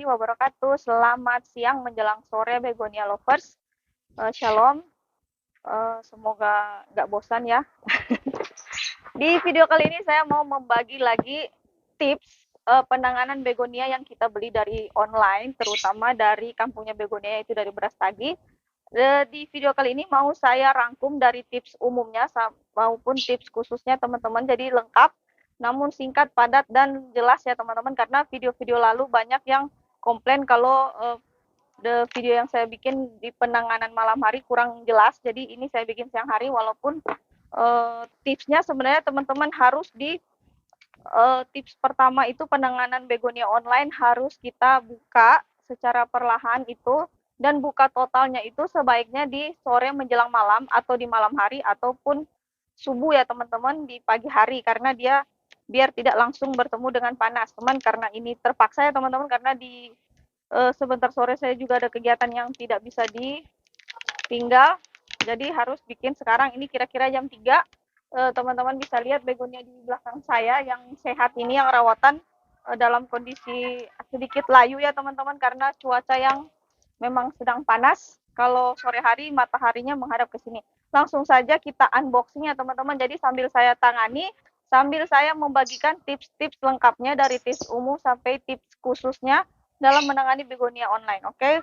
wabarakatuh. Selamat siang menjelang sore Begonia Lovers. Shalom. Semoga nggak bosan ya. Di video kali ini saya mau membagi lagi tips penanganan begonia yang kita beli dari online, terutama dari kampungnya begonia, yaitu dari Brastagi. Di video kali ini mau saya rangkum dari tips umumnya maupun tips khususnya teman-teman, jadi lengkap namun singkat, padat, dan jelas ya teman-teman, karena video-video lalu banyak yang komplain kalau video yang saya bikin di penanganan malam hari kurang jelas, jadi ini saya bikin siang hari. Walaupun tipsnya sebenarnya teman-teman harus di tips pertama itu penanganan begonia online harus kita buka secara perlahan itu, dan buka totalnya itu sebaiknya di sore menjelang malam atau di malam hari ataupun subuh ya teman-teman, di pagi hari, karena dia biar tidak langsung bertemu dengan panas. Karena ini terpaksa ya teman-teman, karena di sebentar sore saya juga ada kegiatan yang tidak bisa ditinggal, jadi harus bikin sekarang. Ini kira-kira jam 3. Teman-teman bisa lihat begonia di belakang saya yang sehat ini, yang rawatan, dalam kondisi sedikit layu ya teman-teman, karena cuaca yang memang sedang panas. Kalau sore hari mataharinya menghadap ke sini. Langsung saja kita unboxing ya teman-teman. Jadi sambil saya tangani, sambil saya membagikan tips-tips lengkapnya dari tips umum sampai tips khususnya dalam menangani begonia online. Oke,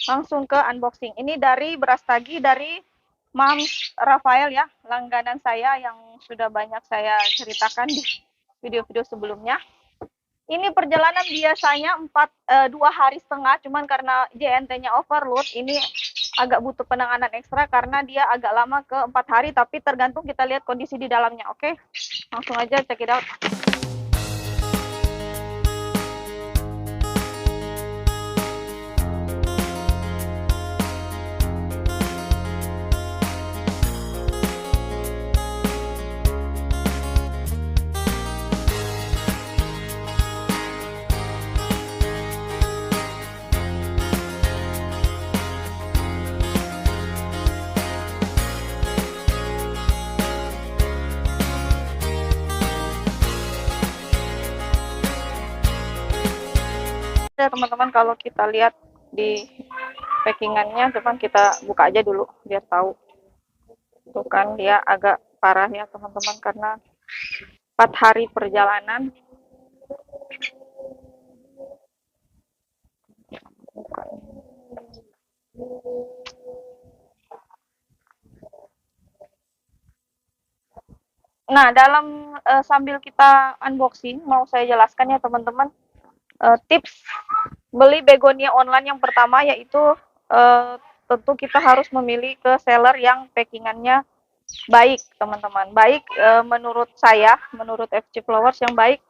langsung ke unboxing. Ini dari Brastagi, dari Mams Rafael ya, langganan saya yang sudah banyak saya ceritakan di video-video sebelumnya. Ini perjalanan biasanya 2 hari setengah, cuman karena JNT-nya overload, ini agak butuh penanganan ekstra karena dia agak lama ke 4 hari, tapi tergantung kita lihat kondisi di dalamnya. Oke, langsung aja check it out. Ya teman-teman, kalau kita lihat di packingannya, cuman kita buka aja dulu biar tahu. Tuh kan dia agak parah ya teman-teman, karena 4 hari perjalanan. Nah, dalam sambil kita unboxing, mau saya jelaskan ya teman-teman, tips beli begonia online yang pertama, yaitu tentu kita harus memilih ke seller yang packingannya baik teman-teman. Baik menurut saya, menurut FC Flowers, yang baik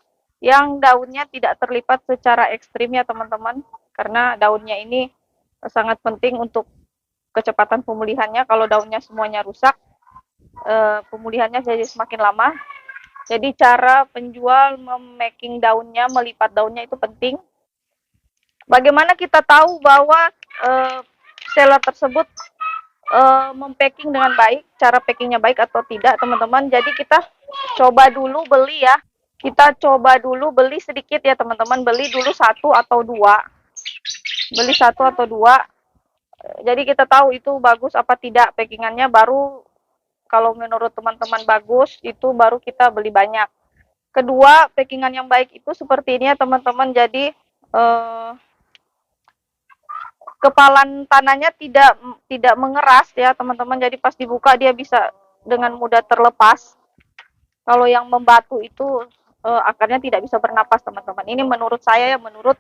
yang daunnya tidak terlipat secara ekstrim ya teman-teman, karena daunnya ini sangat penting untuk kecepatan pemulihannya. Kalau daunnya semuanya rusak, pemulihannya jadi semakin lama. Jadi cara penjual memaking daunnya, melipat daunnya itu penting. Bagaimana kita tahu bahwa seller tersebut mempacking dengan baik, cara packingnya baik atau tidak teman-teman? Jadi kita coba dulu beli ya. Kita coba dulu beli sedikit ya teman-teman. Beli dulu 1 atau 2. Beli 1 atau 2. Jadi kita tahu itu bagus apa tidak packingannya, baru kalau menurut teman-teman bagus, itu baru kita beli banyak. Kedua, packingan yang baik itu seperti ini ya teman-teman. Jadi kepalan tanahnya tidak mengeras ya teman-teman. Jadi pas dibuka dia bisa dengan mudah terlepas. Kalau yang membatu itu akarnya tidak bisa bernapas teman-teman. Ini menurut saya ya, menurut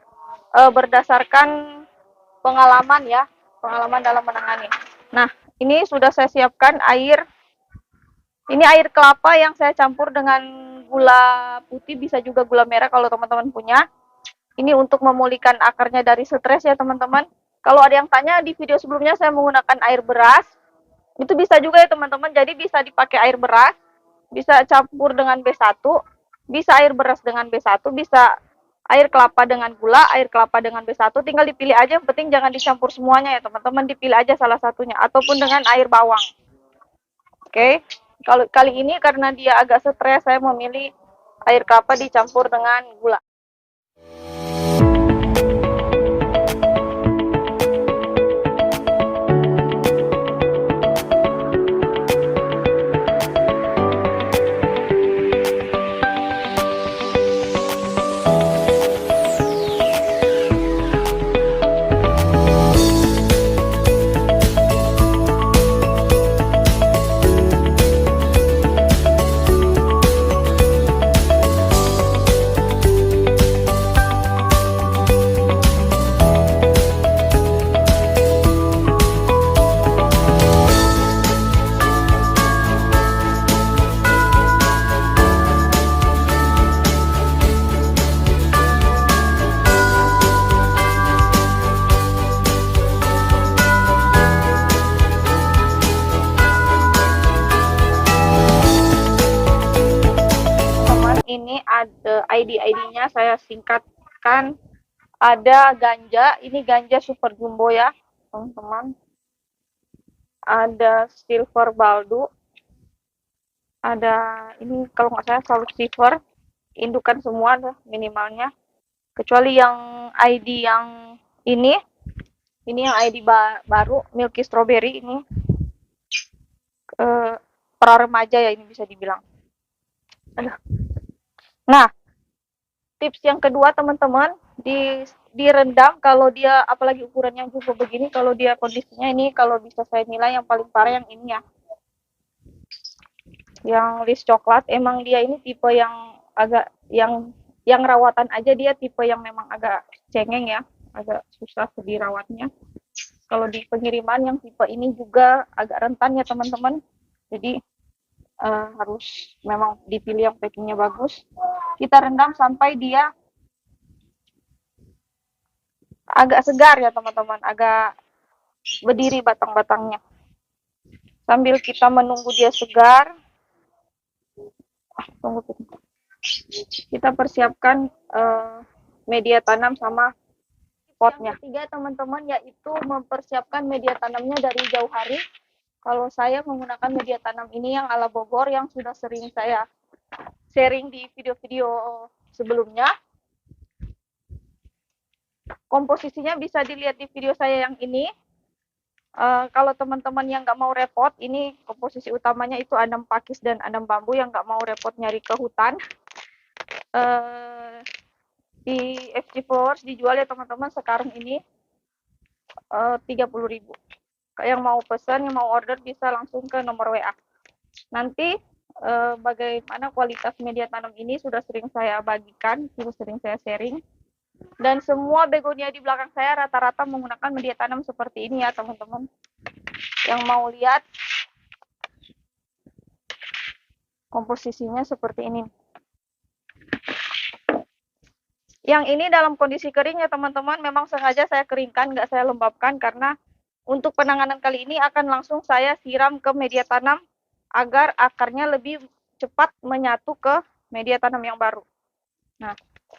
berdasarkan pengalaman ya, pengalaman dalam menangani. Nah, ini sudah saya siapkan air. Ini air kelapa yang saya campur dengan gula putih, bisa juga gula merah kalau teman-teman punya. Ini untuk memulihkan akarnya dari stres ya teman-teman. Kalau ada yang tanya, di video sebelumnya saya menggunakan air beras. Itu bisa juga ya teman-teman. Jadi bisa dipakai air beras, bisa campur dengan B1, bisa air beras dengan B1, bisa air kelapa dengan gula, air kelapa dengan B1. Tinggal dipilih aja, yang penting jangan dicampur semuanya ya teman-teman. Dipilih aja salah satunya, ataupun dengan air bawang. Oke. Kalau kali ini karena dia agak stres, saya memilih air kelapa dicampur dengan gula. ID-nya saya singkatkan. Ada ganja, ini ganja super jumbo ya teman-teman. Ada silver baldu, ada ini kalau nggak salah salut silver, indukan semua minimalnya, kecuali yang ID yang ini yang ID baru milky strawberry ini pra remaja ya, ini bisa dibilang. Aduh. Nah, tips yang kedua teman-teman, direndam kalau dia apalagi ukurannya juga begini, kalau dia kondisinya ini, kalau bisa saya nilai yang paling parah yang ini ya, yang list coklat. Emang dia ini tipe yang agak yang rawatan aja, dia tipe yang memang agak cengeng ya, agak susah dirawatnya. Kalau di pengiriman yang tipe ini juga agak rentan ya teman-teman, jadi harus memang dipilih yang packingnya bagus. Kita rendam sampai dia agak segar ya teman-teman, agak berdiri batang-batangnya. Sambil kita menunggu dia segar, kita persiapkan media tanam sama potnya. Yang ketiga teman-teman, yaitu mempersiapkan media tanamnya dari jauh hari. Kalau saya menggunakan media tanam ini yang ala Bogor, yang sudah sering saya sharing di video-video sebelumnya. Komposisinya bisa dilihat di video saya yang ini. Kalau teman-teman yang nggak mau repot, ini komposisi utamanya itu Adam pakis dan Adam bambu, yang nggak mau repot nyari ke hutan. Di FG Flowers dijual ya teman-teman sekarang ini 30.000. Yang mau pesan, yang mau order bisa langsung ke nomor WA. Nanti bagaimana kualitas media tanam ini sudah sering saya bagikan, sudah sering saya sharing. Dan semua begonia di belakang saya rata-rata menggunakan media tanam seperti ini ya teman-teman. Yang mau lihat komposisinya seperti ini. Yang ini dalam kondisi kering ya teman-teman, memang sengaja saya keringkan, nggak saya lembabkan, karena untuk penanganan kali ini akan langsung saya siram ke media tanam agar akarnya lebih cepat menyatu ke media tanam yang baru. Nah,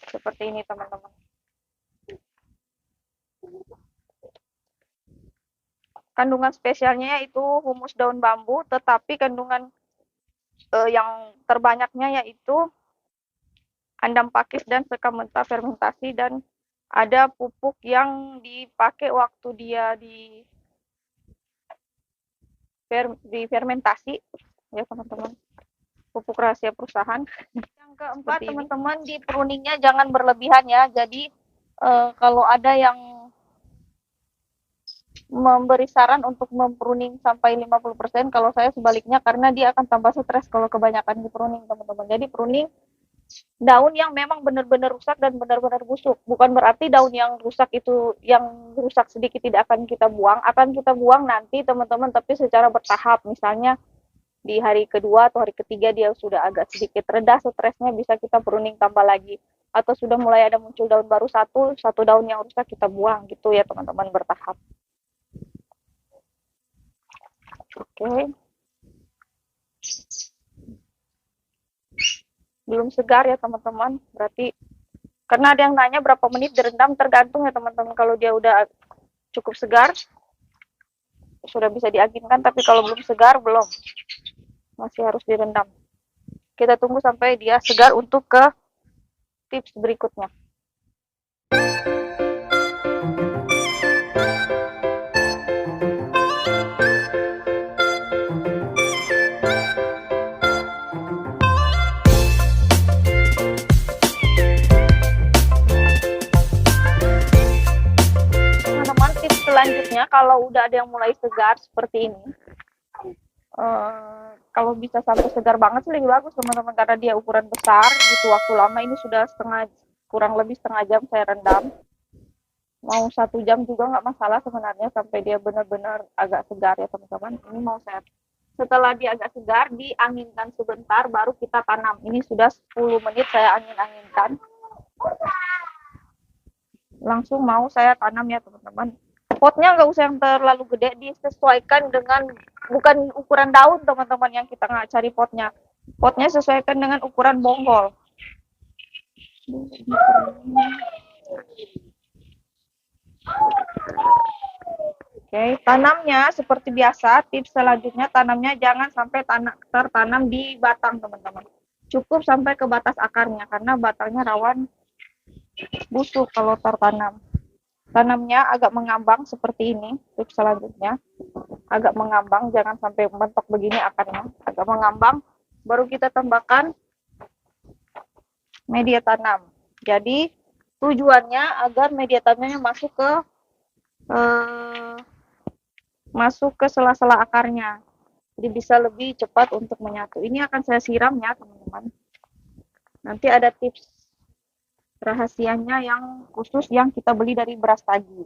seperti ini teman-teman. Kandungan spesialnya yaitu humus daun bambu, tetapi kandungan yang terbanyaknya yaitu Andam pakis dan sekam mentah fermentasi, dan ada pupuk yang dipakai waktu dia di fermentasi ya teman-teman, pupuk rahasia perusahaan. Yang keempat teman-teman, di pruningnya jangan berlebihan ya. Jadi kalau ada yang memberi saran untuk mempruning sampai 50%, kalau saya sebaliknya, karena dia akan tambah stres kalau kebanyakan di pruning teman-teman. Jadi pruning daun yang memang benar-benar rusak dan benar-benar busuk. Bukan berarti daun yang rusak itu, yang rusak sedikit tidak akan kita buang nanti teman-teman, tapi secara bertahap. Misalnya di hari kedua atau hari ketiga dia sudah agak sedikit reda stresnya, bisa kita pruning tambah lagi. Atau sudah mulai ada muncul daun baru, satu daun yang rusak kita buang gitu ya teman-teman, bertahap. Oke. Belum segar ya teman-teman, berarti karena ada yang nanya berapa menit direndam, tergantung ya teman-teman. Kalau dia udah cukup segar sudah bisa diaginkan, tapi kalau belum segar belum, masih harus direndam. Kita tunggu sampai dia segar untuk ke tips berikutnya. Teman-teman, tips selanjutnya kalau udah ada yang mulai segar seperti ini, kalau bisa sampai segar banget sih lebih bagus teman-teman, karena dia ukuran besar, butuh waktu lama. Ini sudah kurang lebih setengah jam saya rendam. Mau 1 jam juga nggak masalah sebenarnya, sampai dia benar-benar agak segar ya teman-teman. Ini mau saya, setelah dia agak segar, dianginkan sebentar baru kita tanam. Ini sudah 10 menit saya anginkan, langsung mau saya tanam ya teman-teman. Potnya nggak usah yang terlalu gede, disesuaikan dengan, bukan ukuran daun teman-teman yang kita nggak cari potnya sesuaikan dengan ukuran bonggol. Oke, tanamnya seperti biasa. Tips selanjutnya, tanamnya jangan sampai tertanam di batang, teman-teman. Cukup sampai ke batas akarnya, karena batangnya rawan busuk kalau tertanam. Tanamnya agak mengambang seperti ini. Tips selanjutnya, agak mengambang, jangan sampai mentok begini akarnya. Agak mengambang, baru kita tambahkan media tanam. Jadi tujuannya agar media tanamnya eh, masuk ke sela-sela akarnya. Jadi bisa lebih cepat untuk menyatu. Ini akan saya siram ya, teman-teman. Nanti ada tips rahasianya yang khusus yang kita beli dari beras tagi.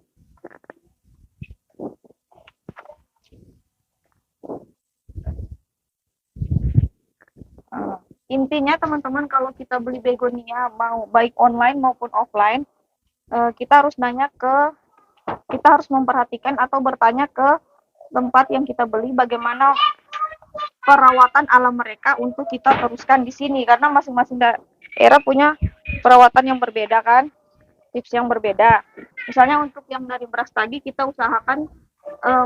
Intinya teman-teman, kalau kita beli begonia mau baik online maupun offline, kita harus kita harus memperhatikan atau bertanya ke tempat yang kita beli bagaimana perawatan alam mereka untuk kita teruskan di sini, karena masing-masing daerah punya perawatan yang berbeda kan, tips yang berbeda. Misalnya untuk yang dari beras tagi, kita usahakan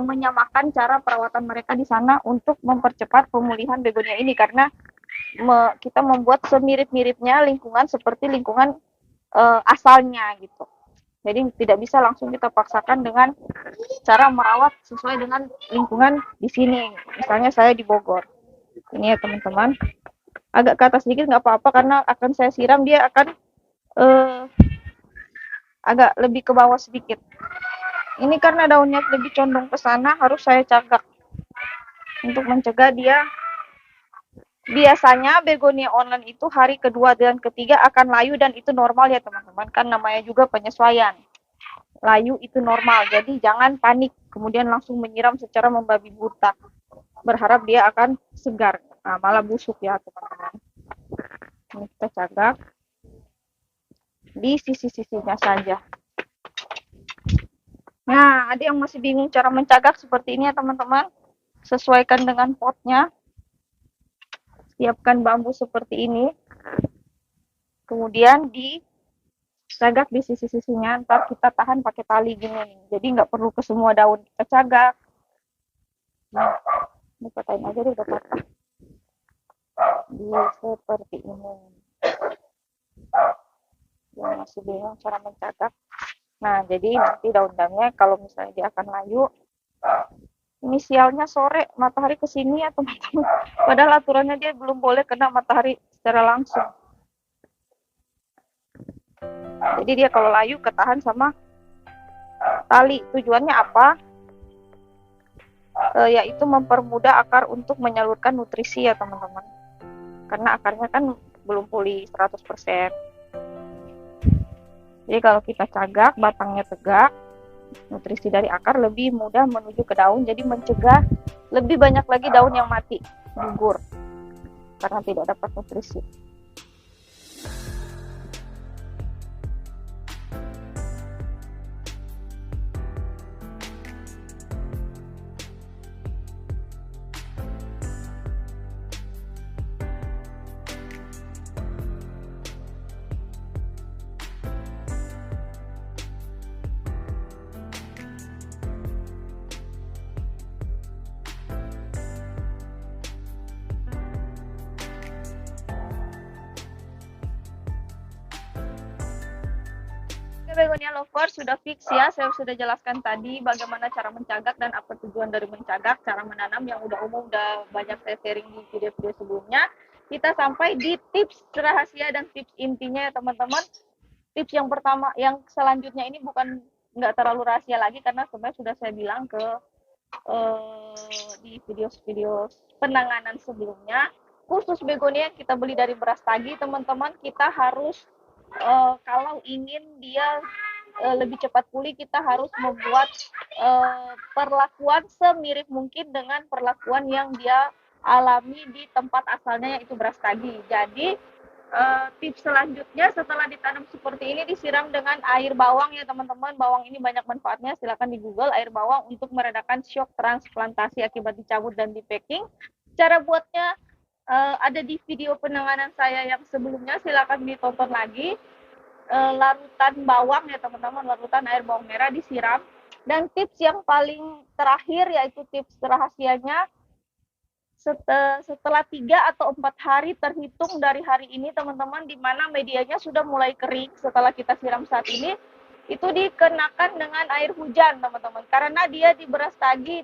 menyamakan cara perawatan mereka di sana untuk mempercepat pemulihan begonia ini, karena kita membuat semirip-miripnya lingkungan seperti lingkungan asalnya gitu. Jadi tidak bisa langsung kita paksakan dengan cara merawat sesuai dengan lingkungan di sini. Misalnya saya di Bogor. Ini ya teman-teman. Agak ke atas sedikit nggak apa-apa, karena akan saya siram, dia akan eh, agak lebih ke bawah sedikit. Ini karena daunnya lebih condong ke sana, harus saya cagak untuk mencegah dia. Biasanya begonia online itu hari kedua dan ketiga akan layu, dan itu normal ya teman-teman. Kan namanya juga penyesuaian. Layu itu normal, jadi jangan panik kemudian langsung menyiram secara membabi buta berharap dia akan segar. Nah, malah busuk ya teman-teman. Ini kita cagak di sisi-sisinya saja. Nah, ada yang masih bingung cara mencagak seperti ini ya teman-teman. Sesuaikan dengan potnya. Siapkan bambu seperti ini. Kemudian dicagak di sisi-sisinya. Ntar kita tahan pakai tali gini nih. Jadi nggak perlu ke semua daun kita cagak. Nah, ini patahin aja deh, udah patah. Di seperti ini. Yang masih bingung cara mencagak. Nah, jadi nanti daun-daunnya kalau misalnya dia akan layu, inisialnya sore, matahari ke sini ya teman-teman. Padahal aturannya dia belum boleh kena matahari secara langsung. Jadi dia kalau layu ketahan sama tali. Tujuannya apa? Yaitu mempermudah akar untuk menyalurkan nutrisi ya teman-teman. Karena akarnya kan belum pulih 100%. Jadi kalau kita cagak, batangnya tegak, nutrisi dari akar lebih mudah menuju ke daun, jadi mencegah lebih banyak lagi daun yang mati, gugur, karena tidak dapat nutrisi. Begonia lovers, sudah fix ya, saya sudah jelaskan tadi bagaimana cara mencagak dan apa tujuan dari mencagak, cara menanam yang udah umum, udah banyak saya sharing di video-video sebelumnya. Kita sampai di tips rahasia dan tips intinya ya teman-teman. Tips yang pertama, yang selanjutnya ini bukan nggak terlalu rahasia lagi, karena sebenarnya sudah saya bilang di video-video penanganan sebelumnya. Khusus begonia yang kita beli dari beras tagi, teman-teman, kita harus kalau ingin dia lebih cepat pulih, kita harus membuat perlakuan semirip mungkin dengan perlakuan yang dia alami di tempat asalnya, yaitu beras tagi. Jadi tips selanjutnya setelah ditanam seperti ini, disiram dengan air bawang ya teman-teman. Bawang ini banyak manfaatnya, silakan di Google air bawang untuk meredakan shock transplantasi akibat dicabut dan di packing. Cara buatnya ada di video penanganan saya yang sebelumnya, silakan ditonton lagi. larutan bawang ya teman-teman, larutan air bawang merah disiram. Dan tips yang paling terakhir yaitu tips rahasianya, setelah 3 atau 4 hari terhitung dari hari ini teman-teman, di mana medianya sudah mulai kering setelah kita siram saat ini, itu dikenakan dengan air hujan teman-teman, karena dia di beras tagi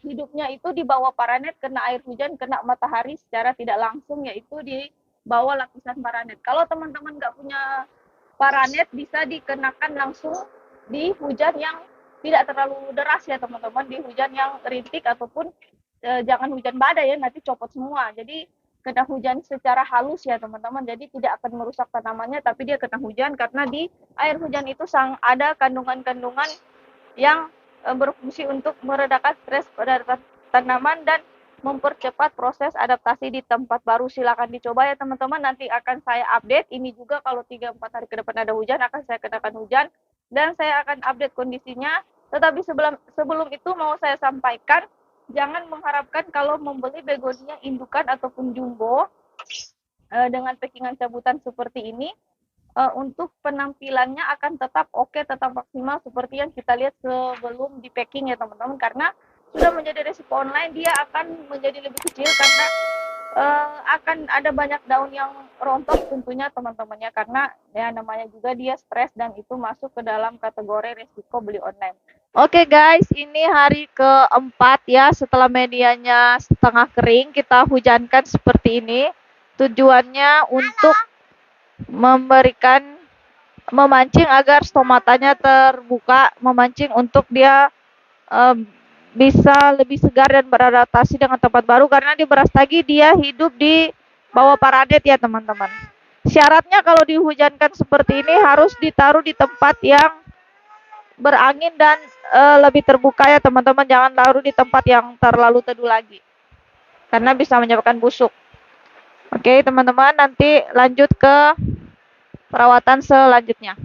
hidupnya itu di bawah paranet, kena air hujan, kena matahari secara tidak langsung, yaitu di bawah lapisan paranet. Kalau teman-teman nggak punya paranet, bisa dikenakan langsung di hujan yang tidak terlalu deras ya teman-teman, di hujan yang rintik ataupun jangan hujan badai ya, nanti copot semua. Jadi kena hujan secara halus ya teman-teman, jadi tidak akan merusak tanamannya, tapi dia kena hujan karena di air hujan itu ada kandungan-kandungan yang berfungsi untuk meredakan stres pada tanaman dan mempercepat proses adaptasi di tempat baru. Silakan dicoba ya teman-teman, nanti akan saya update. Ini juga kalau 3-4 hari ke depan ada hujan, akan saya kenakan hujan dan saya akan update kondisinya. Tetapi sebelum itu mau saya sampaikan, jangan mengharapkan kalau membeli begonia indukan ataupun jumbo dengan packingan cabutan seperti ini, untuk penampilannya akan tetap oke, tetap maksimal seperti yang kita lihat sebelum di packing ya teman-teman, karena sudah menjadi resiko online, dia akan menjadi lebih kecil karena akan ada banyak daun yang rontok tentunya teman-temannya, karena ya namanya juga dia stres dan itu masuk ke dalam kategori resiko beli online. Oke guys, ini hari keempat ya setelah medianya setengah kering, kita hujankan seperti ini. Tujuannya untuk memancing agar stomatanya terbuka, memancing untuk dia bisa lebih segar dan beradaptasi dengan tempat baru, karena di beras tagi dia hidup di bawah paranet ya teman-teman. Syaratnya kalau dihujankan seperti ini harus ditaruh di tempat yang berangin dan lebih terbuka ya teman-teman, jangan taruh di tempat yang terlalu teduh lagi karena bisa menyebabkan busuk. Oke teman-teman, nanti lanjut ke perawatan selanjutnya.